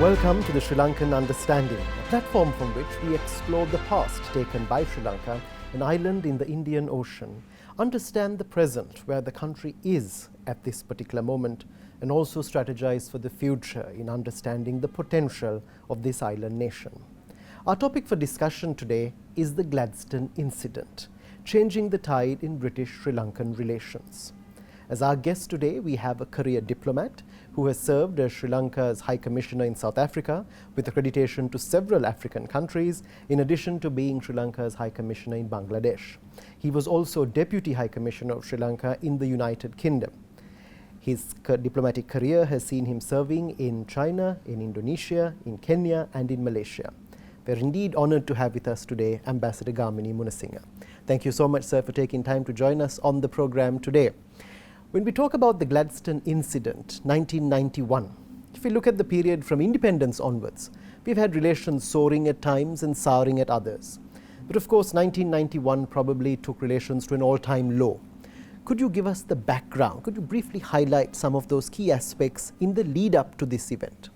Welcome to the Sri Lankan Understanding, a platform from which we explore the past taken by Sri Lanka, an island in the Indian Ocean, understand the present where the country is at this particular moment, and also strategize for the future in understanding the potential of this island nation. Our topic for discussion today is the Gladstone incident, changing the tide in British-Sri Lankan relations. As our guest today, we have a career diplomat who has served as Sri Lanka's High Commissioner in South Africa with accreditation to several African countries, in addition to being Sri Lanka's High Commissioner in Bangladesh. He was also Deputy High Commissioner of Sri Lanka in the United Kingdom. His diplomatic career has seen him serving in China, in Indonesia, in Kenya and in Malaysia. We are indeed honoured to have with us today Ambassador Gamini Munasinghe. Thank you so much, sir, for taking time to join us on the programme today. When we talk about the Gladstone incident, 1991, if we look at the period from independence onwards, we've had relations soaring at times and souring at others. But of course, 1991 probably took relations to an all-time low. Could you give us the background? Could you briefly highlight some of those key aspects in the lead-up to this event?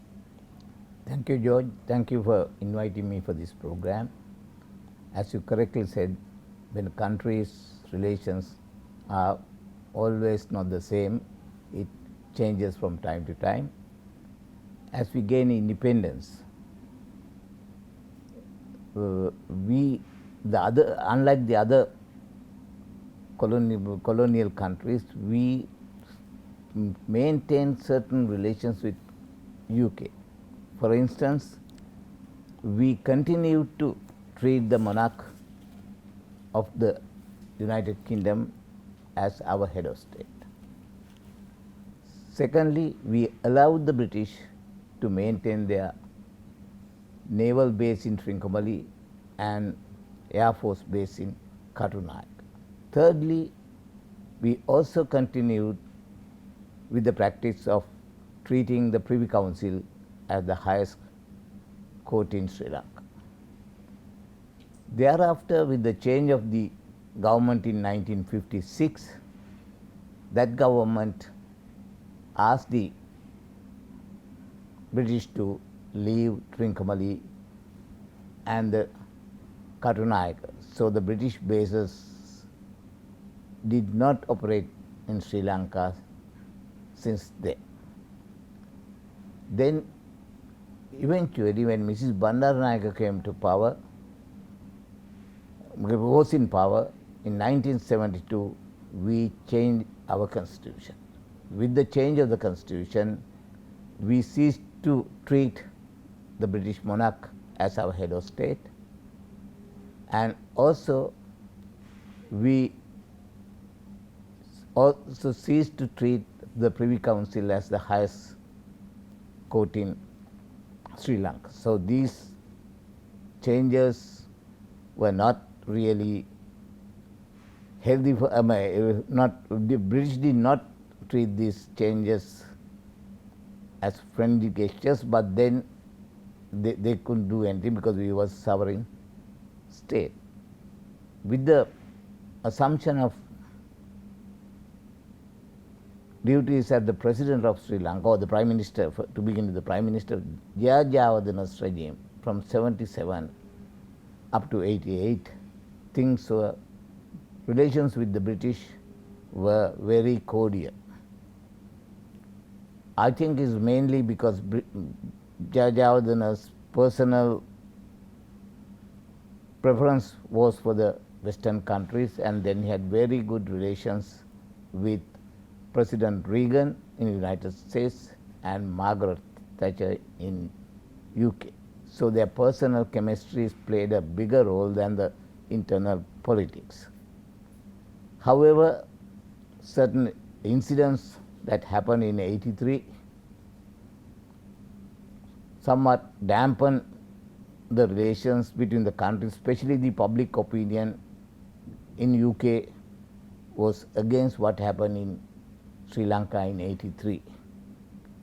Thank you, George. Thank you for inviting me for this program. As you correctly said, when countries' relations are always not the same, it changes from time to time. As we gain independence, unlike the other colonial countries, we maintain certain relations with UK. For instance, we continue to treat the monarch of the United Kingdom as our head of state. Secondly, we allowed the British to maintain their naval base in Trincomalee and Air Force base in Katunaik. Thirdly, we also continued with the practice of treating the Privy Council as the highest court in Sri Lanka. Thereafter, with the change of the government in 1956, that government asked the British to leave Trincomalee and the Katunaik. So the British bases did not operate in Sri Lanka since then. Then eventually, when Mrs. Bandaranaike came to power, was in power, in 1972, we changed our constitution. With the change of the constitution, we ceased to treat the British monarch as our head of state, and also we also ceased to treat the Privy Council as the highest court in Sri Lanka. So these changes were not really healthy for the British did not treat these changes as friendly gestures, but then they couldn't do anything because we were sovereign state. With the assumption of duties as the President of Sri Lanka, or the Prime Minister, to begin with the Prime Minister, Jayajawardena's regime from 77 up to 88, relations with the British were very cordial. I think it's mainly because Jayajawardena's personal preference was for the Western countries, and then he had very good relations with President Reagan in the United States and Margaret Thatcher in UK. So their personal chemistries played a bigger role than the internal politics. However, certain incidents that happened in 83 somewhat dampened the relations between the countries, especially the public opinion in UK was against what happened in Sri Lanka in 83.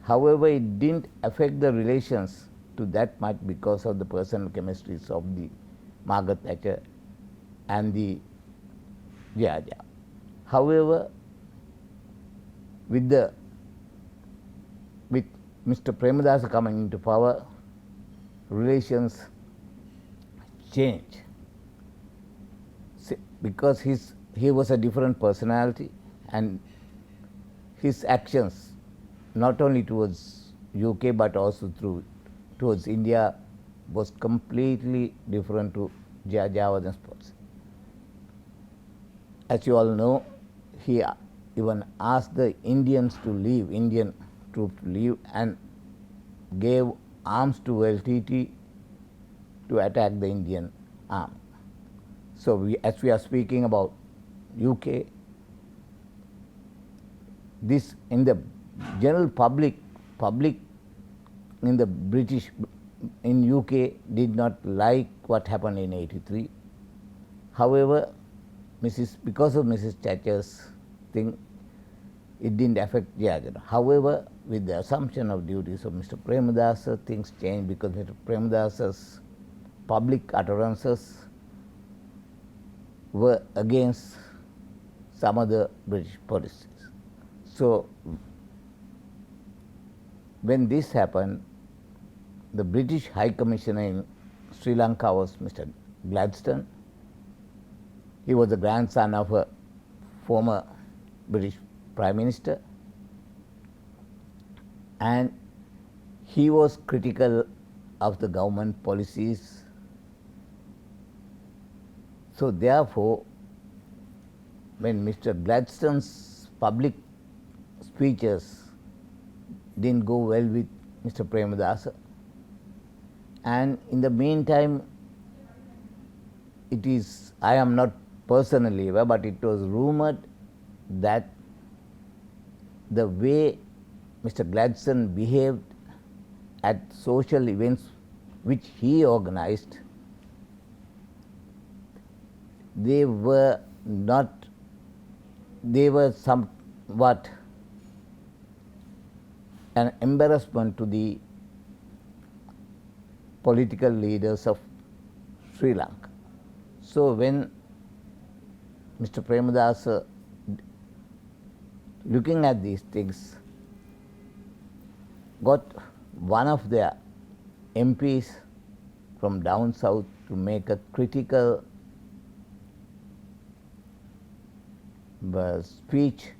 However, it didn't affect the relations to that much because of the personal chemistries of the Margaret Thatcher and the Jaja. However, with Mr. Premadasa coming into power, relations change because he was a different personality, and his actions not only towards UK but also towards India was completely different to Javadan's policy. As you all know, he even asked the Indian troops to leave, and gave arms to LTT to attack the Indian army. So as we are speaking about UK, this in the general public in the in UK did not like what happened in 83. However, because of Mrs. Thatcher's thing, it didn't affect Jayajana. However, with the assumption of duties of Mr. Premadasa, things changed because Mr. Premadasa's public utterances were against some other British policies. So, when this happened, the British High Commissioner in Sri Lanka was Mr. Gladstone. He was the grandson of a former British Prime Minister, and he was critical of the government policies. So, therefore, when Mr. Gladstone's public speeches didn't go well with Mr. Premadasa, and in the meantime, I am not personally aware, but it was rumored that the way Mr. Gladstone behaved at social events which he organized, they were somewhat an embarrassment to the political leaders of Sri Lanka. So, when Mr. Premadasa, looking at these things, got one of their MPs from down south to make a critical speech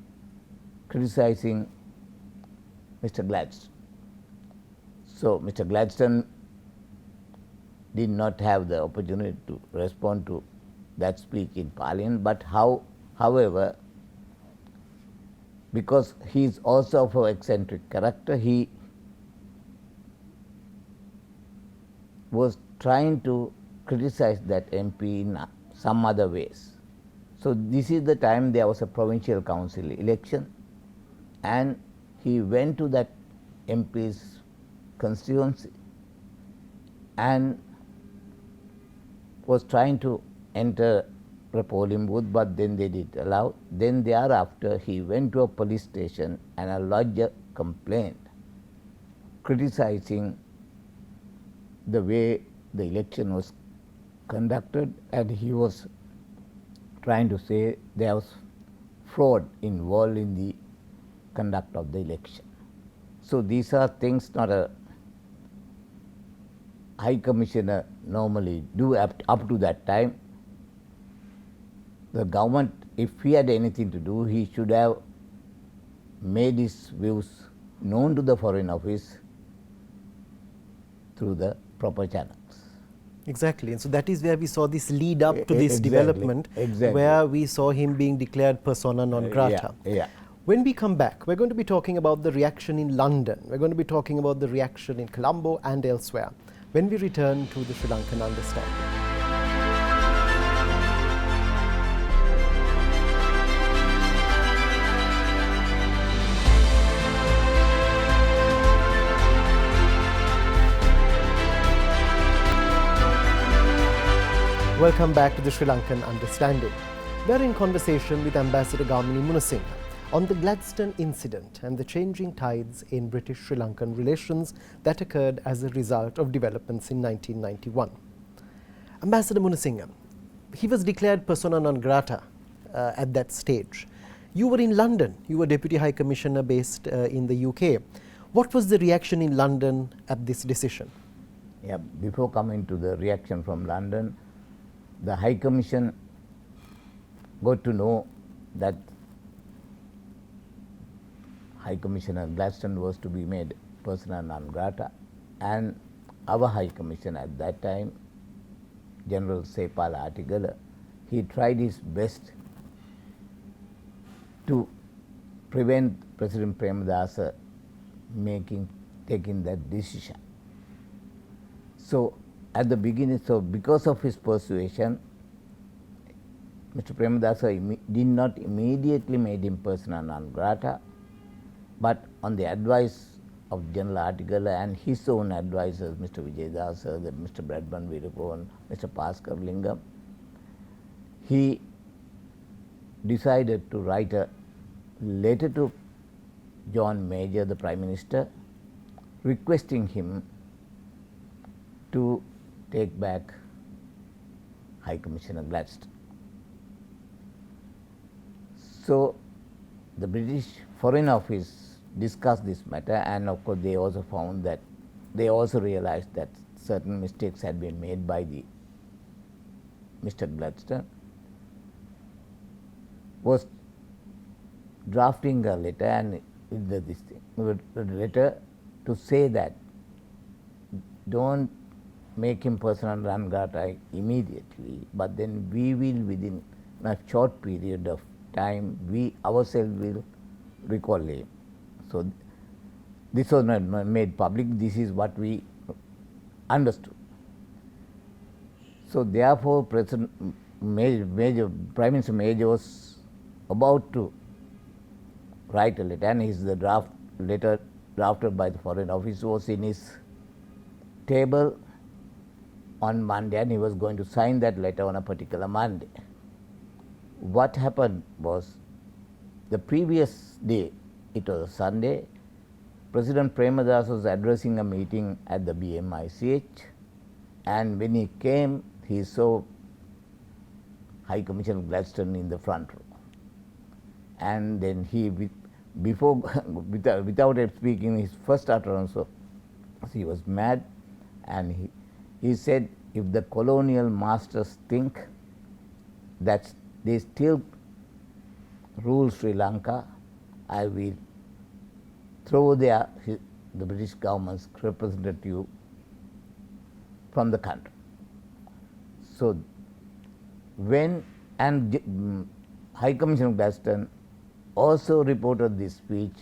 criticizing Mr. Gladstone. So, Mr. Gladstone did not have the opportunity to respond to that speech in Parliament, but however, because he is also of an eccentric character, he was trying to criticize that MP in some other ways. So, this is the time there was a provincial council election, and he went to that MP's constituency and was trying to enter the polling booth, but then they did allow. Then thereafter, he went to a police station and lodged a complaint criticizing the way the election was conducted, and he was trying to say there was fraud involved in the conduct of the election. So, these are things not a High Commissioner normally do up to that time. The government, if he had anything to do, he should have made his views known to the Foreign Office through the proper channels. Exactly, and so that is where we saw this lead up to this development, where we saw him being declared persona non grata. When we come back, we're going to be talking about the reaction in London. We're going to be talking about the reaction in Colombo and elsewhere when we return to the Sri Lankan Understanding. Welcome back to the Sri Lankan Understanding. We're in conversation with Ambassador Gamini Munasinghe on the Gladstone incident and the changing tides in British-Sri Lankan relations that occurred as a result of developments in 1991. Ambassador Munasinghe, he was declared persona non grata at that stage. You were in London, you were Deputy High Commissioner based in the UK. What was the reaction in London at this decision? Yeah, before coming to the reaction from London, the High Commission got to know that High Commissioner Gladstone was to be made persona non grata, and our High Commission at that time, General Sepal Artigala, he tried his best to prevent President Premadasa taking that decision. So at the beginning, so because of his persuasion, Mr. Premadasa did not immediately make him persona non grata, but on the advice of General Artigala and his own advisors, Mr. Vijayadasa, Mr. Bradman Veerakovan, Mr. Bhaskar Lingam, he decided to write a letter to John Major, the Prime Minister, requesting him to take back High Commissioner Gladstone. So the British Foreign Office discussed this matter, and of course they also found that, they also realized that certain mistakes had been made by the Mr. Gladstone, was drafting a letter and the letter to say that don't make him persona non grata immediately, but then we will within a short period of time we ourselves will recall him. So this was not made public, this is what we understood. So therefore President Prime Minister Major was about to write a letter, and his the draft letter drafted by the Foreign Office was in his table on Monday, and he was going to sign that letter on a particular Monday. What happened was, the previous day, it was a Sunday, President Premadasa was addressing a meeting at the BMICH, and when he came, he saw High Commissioner Gladstone in the front row. And then he, before, without speaking his first utterance, he was mad, and he said, if the colonial masters think that they still rule Sri Lanka, I will throw the British government's representative from the country. So when, and High Commissioner Gladstone also reported this speech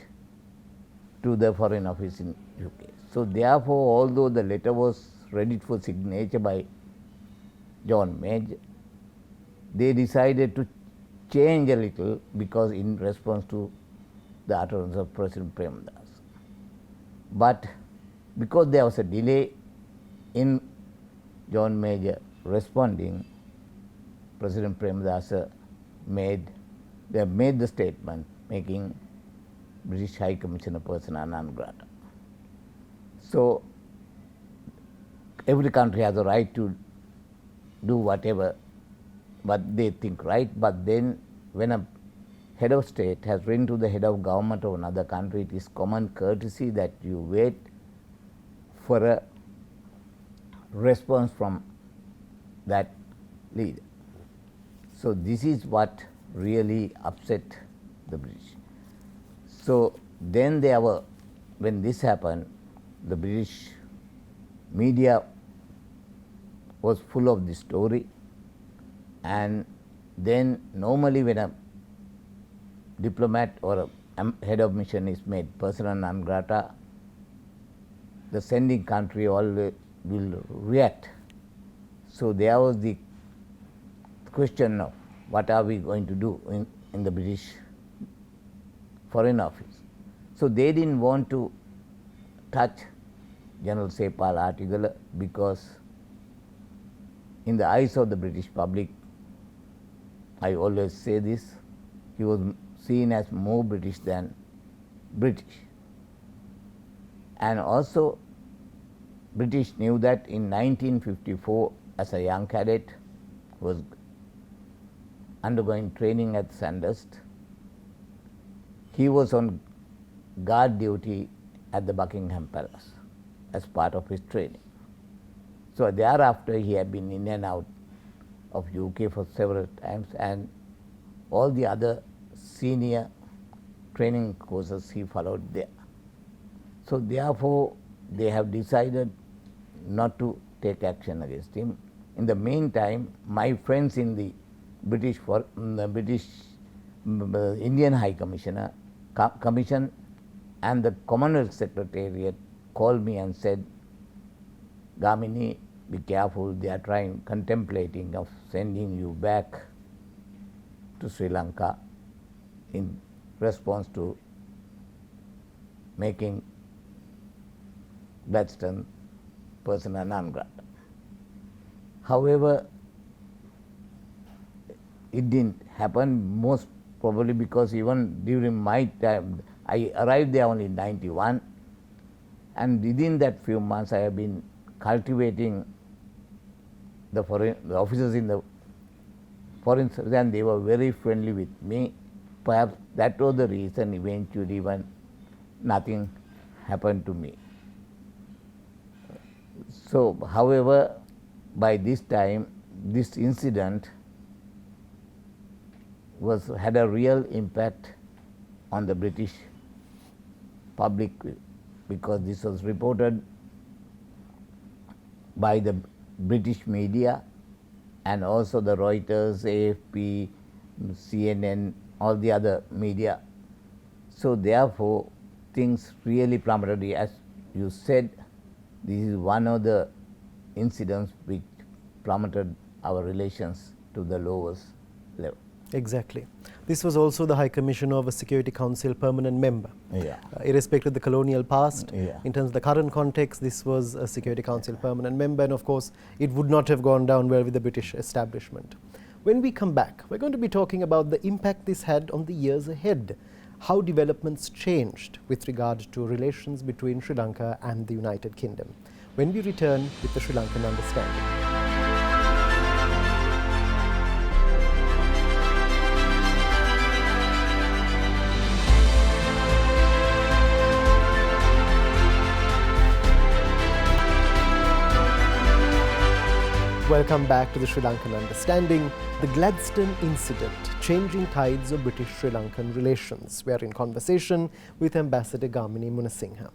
to the Foreign Office in UK. So therefore, although the letter was ready for signature by John Major, they decided to change a little, because in response to the utterance of President Premadasa. But because there was a delay in John Major responding, President Premadasa made the statement making British High Commissioner persona non grata. So every country has a right to do whatever what they think right, but then when a head of state has written to the head of government of another country, it is common courtesy that you wait for a response from that leader. So this is what really upset the British. So then when this happened, the British media was full of this story, and then normally when a diplomat or a head of mission is made persona non grata, the sending country always will react. So there was the question of what are we going to do in the British Foreign Office. So they didn't want to touch General Sepal Artigala, because in the eyes of the British public, I always say this, he was seen as more British than British. And also British knew that in 1954, as a young cadet, was undergoing training at Sandhurst. He was on guard duty at the Buckingham Palace as part of his training. So thereafter he had been in and out of UK for several times, and all the other senior training courses he followed there. So therefore they have decided not to take action against him. In the meantime, my friends in the British Indian High Commissioner Commission and the Commonwealth Secretariat called me and said, Gamini, be careful, they are contemplating of sending you back to Sri Lanka in response to making Gladstone persona non grata. However, it didn't happen, most probably because even during my time, I arrived there only in 91, and within that few months I have been cultivating the officers in the foreign service, and they were very friendly with me. Perhaps that was the reason eventually when nothing happened to me. So, however, by this time, this incident had a real impact on the British public, because this was reported by the British media and also the Reuters, AFP, CNN, all the other media. So therefore, things really plummeted. As you said, this is one of the incidents which plummeted our relations to the lowest level. Exactly. This was also the High Commissioner of a Security Council permanent member. Yeah. Irrespective of the colonial past, Yeah. in terms of the current context, this was a Security Council permanent member, and of course, it would not have gone down well with the British establishment. When we come back, we're going to be talking about the impact this had on the years ahead, how developments changed with regard to relations between Sri Lanka and the United Kingdom, when we return with the Sri Lankan Understanding. Welcome back to the Sri Lankan Understanding. The Gladstone incident, changing tides of British-Sri Lankan relations. We are in conversation with Ambassador Gamini Munasinghe.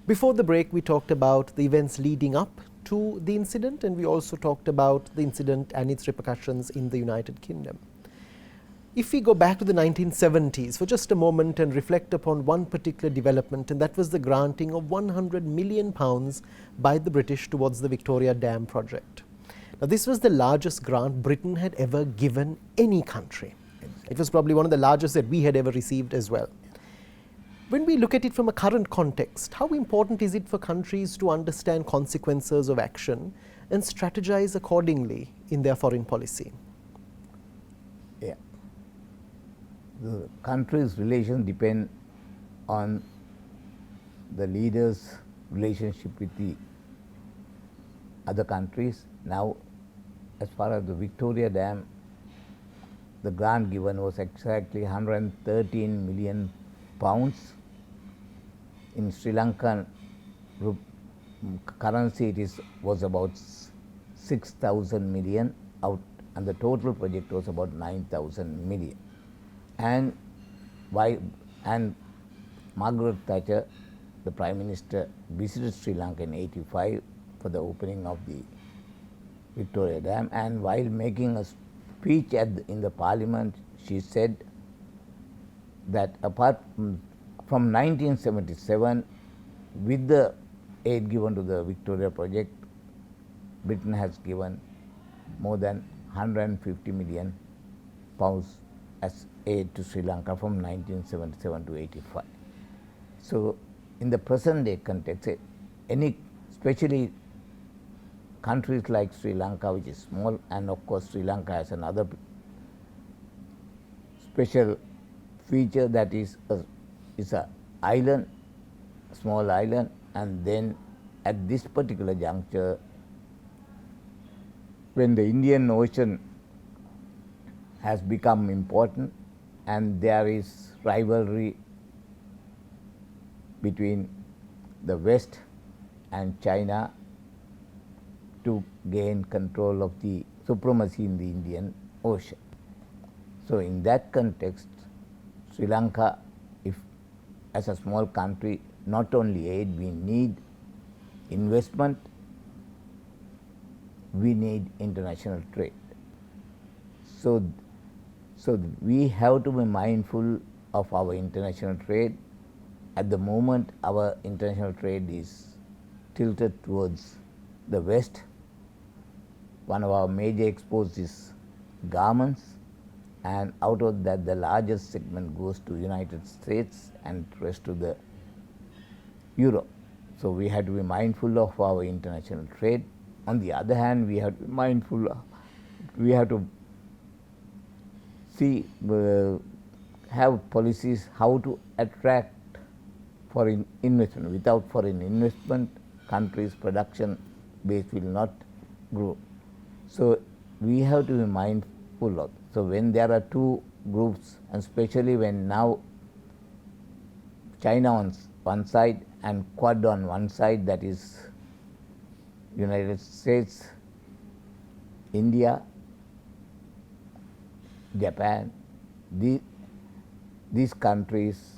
Before the break, we talked about the events leading up to the incident, and we also talked about the incident and its repercussions in the United Kingdom. If we go back to the 1970s for just a moment and reflect upon one particular development, and that was the granting of £100 million by the British towards the Victoria Dam project. Now, this was the largest grant Britain had ever given any country. It was probably one of the largest that we had ever received as well. When we look at it from a current context, how important is it for countries to understand consequences of action and strategize accordingly in their foreign policy? Yeah. The country's relations depend on the leaders' relationship with the other countries. Now, as far as the Victoria Dam, the grant given was exactly £113 million. In Sri Lankan currency, it was about 6,000 million out, and the total project was about 9,000 million. And Margaret Thatcher, the Prime Minister, visited Sri Lanka in '85 for the opening of the Victoria Dam, and while making a speech in the Parliament, she said that apart from 1977, with the aid given to the Victoria project, Britain has given more than £150 million as aid to Sri Lanka from 1977 to '85. So, in the present day context, especially countries like Sri Lanka, which is small, and of course Sri Lanka has another special feature, that is a island, small island, and then at this particular juncture, when the Indian Ocean has become important and there is rivalry between the West and China to gain control of the supremacy in the Indian Ocean. So, in that context, Sri Lanka, if as a small country, not only aid, we need investment, we need international trade. So we have to be mindful of our international trade. At the moment, our international trade is tilted towards the West. One of our major exports is garments, and out of that the largest segment goes to United States and rest to the Europe. So we have to be mindful of our international trade. On the other hand, we have to be mindful we have to see have policies how to attract foreign investment. Without foreign investment, countries' production base will not grow. So we have to be mindful of. So when there are two groups, and especially when now China on one side and Quad on one side, that is United States, India, Japan, these countries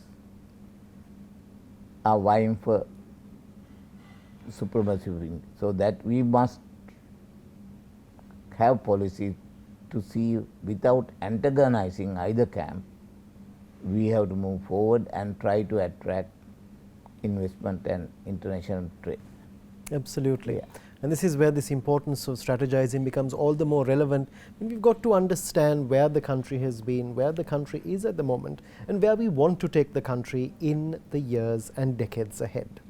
are vying for supremacy. So that we must have policy to see, without antagonizing either camp, we have to move forward and try to attract investment and international trade. Absolutely. Yeah. And this is where this importance of strategizing becomes all the more relevant. And we've got to understand where the country has been, where the country is at the moment, and where we want to take the country in the years and decades ahead.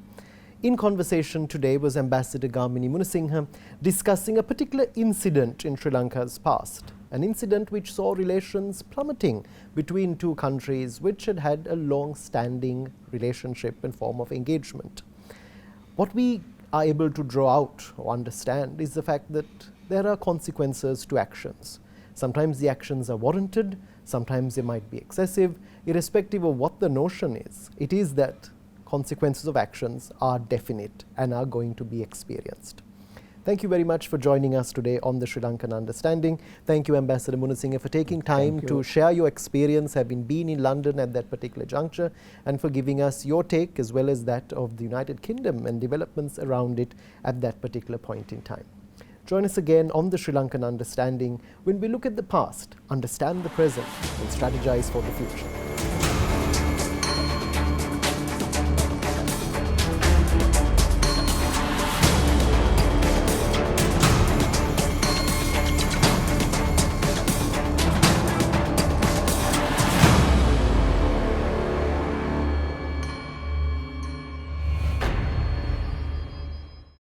In conversation today was Ambassador Gamini Munasinghe discussing a particular incident in Sri Lanka's past, an incident which saw relations plummeting between two countries which had had a long-standing relationship and form of engagement. What we are able to draw out or understand is the fact that there are consequences to actions. Sometimes the actions are warranted, sometimes they might be excessive. Irrespective of what the notion is, it is that consequences of actions are definite and are going to be experienced. Thank you very much for joining us today on the Sri Lankan Understanding. Thank you, Ambassador Munasinghe, for taking time to share your experience, having been in London at that particular juncture, and for giving us your take as well as that of the United Kingdom and developments around it at that particular point in time. Join us again on the Sri Lankan Understanding when we look at the past, understand the present, and strategize for the future.